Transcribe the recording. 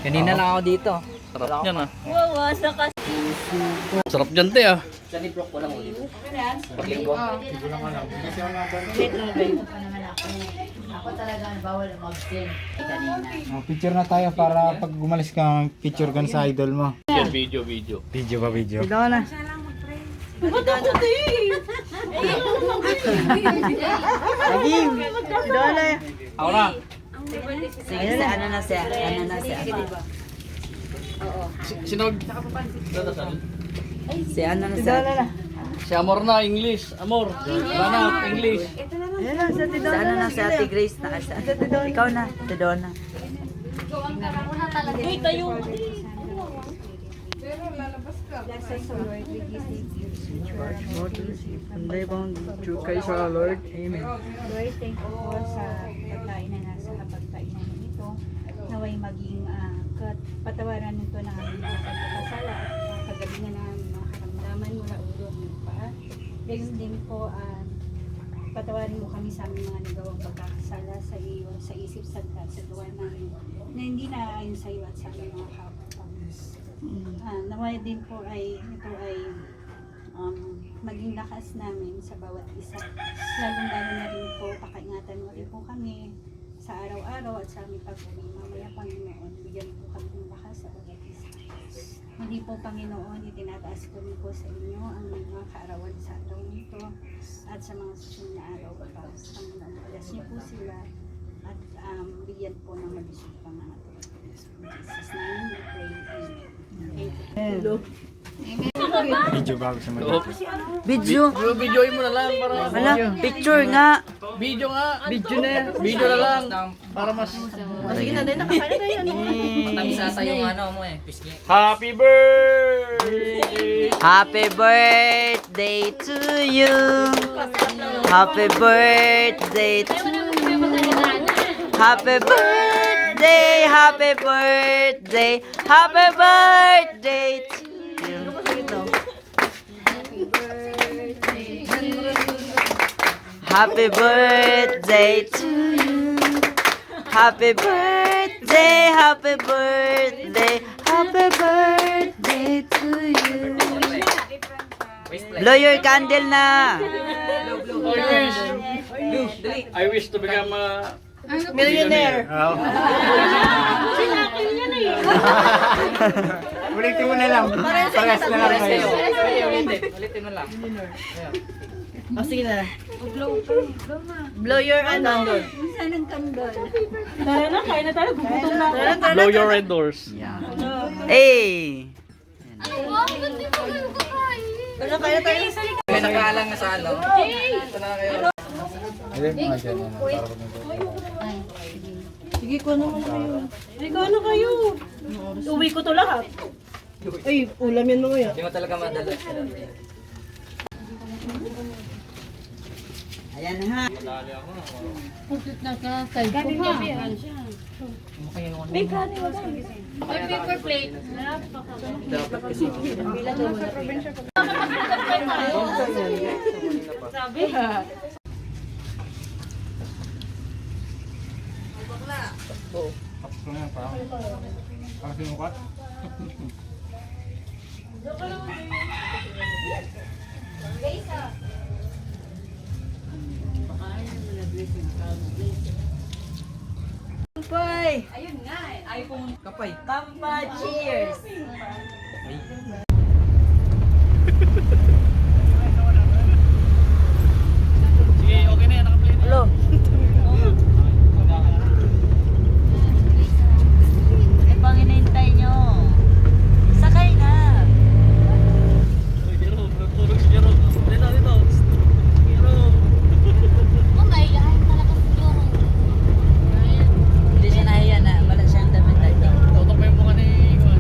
Kanina lang ako dito. Sarap yan ah. Wow, asa ka. Sarap dyan te ah. Sa librok ko lang ulit. Paglinggo. Ako talaga bawal mag-sing. Kanina. Picture na tayo para pag gumalis ka, picture ka sa idol mo. Yan, video. Video ba video? Ito na. Agim. Ito na. Ako na. Sige, sa ano na siya? Ano na siya? Sinog. Dadasal. Si ano na siya? Si Amor na, English. Amor. Banat, English. Sa ano na si Ate Grace na siya? Ikaw na, Tidona. Uy, tayo. Anday bang kay sa Lord. Amen. Lord, thank you po sa pagkain na nasa pagkainan nito. Naway maging patawaran nito ng aming mga pagkakasala at kagalingan ng mga karamdaman mula ulo ng paa. Next din po, patawarin mo kami sa aming mga nagawang pagkakasala sa iyo, sa isip, sa gawa namin na hindi naayon sa iyo at sa aming mga kapwa. Naway din po ay ito ay maging lakas namin sa bawat isa. Lalong-lalo na rin po, pakaingatan mo rin po kami sa araw-araw at sa aming pag-uwi. Mamaya, Panginoon, bigyan po kami ng lakas sa bawat isa. Hindi po, Panginoon, itinataas ko rin po sa inyo ang mga kaarawan sa araw nito at sa mga susunod na araw pa. Panginoon, bless niyo po sila at bigyan po ng mabisog pa mga tulad. In Jesus' name, we pray. Amen. Hello. Video bago sa mga. Video. Videoin mo na lang para. Wala, picture nga. Video nga. Video na lang. Para mas. Sige na din, nakakala na yan. Tamisasa yung ano mo eh. Piski. Happy birthday! Happy birthday to you. Happy birthday to you. Happy birthday, happy birthday, happy birthday to you. Happy birthday to you. Happy birthday, happy birthday, happy birthday to you. Blow your candle na. I wish to become a Millionaire. Ulitin mo na lang. Pares na lang kayo. Ulitin mo lang. Blow your candle. Saan ang kandol? blow your red doors. Hey. May nakaalang na sa ano. Ito na kayo. Ayun mga dyan. Uwi ko to lahat. Ay, ulam yan mo yan. Hindi mo talaga madala. Ayan ha. Dapat kasi. Tapos ko na yan parang. Parang sinukat. Kapay. Ayun nga eh. iPhone. Kapay. Tampa, cheers. Sige, okay na yan. Naka-play na. Hello. Eh, pang inintay nyo. Sakay na. Jerome, natulog si Jerome. Dito. Jerome. Hindi siya nahiya na. Wala siyang damit dati. Tutok pa yung mukha ni Juan.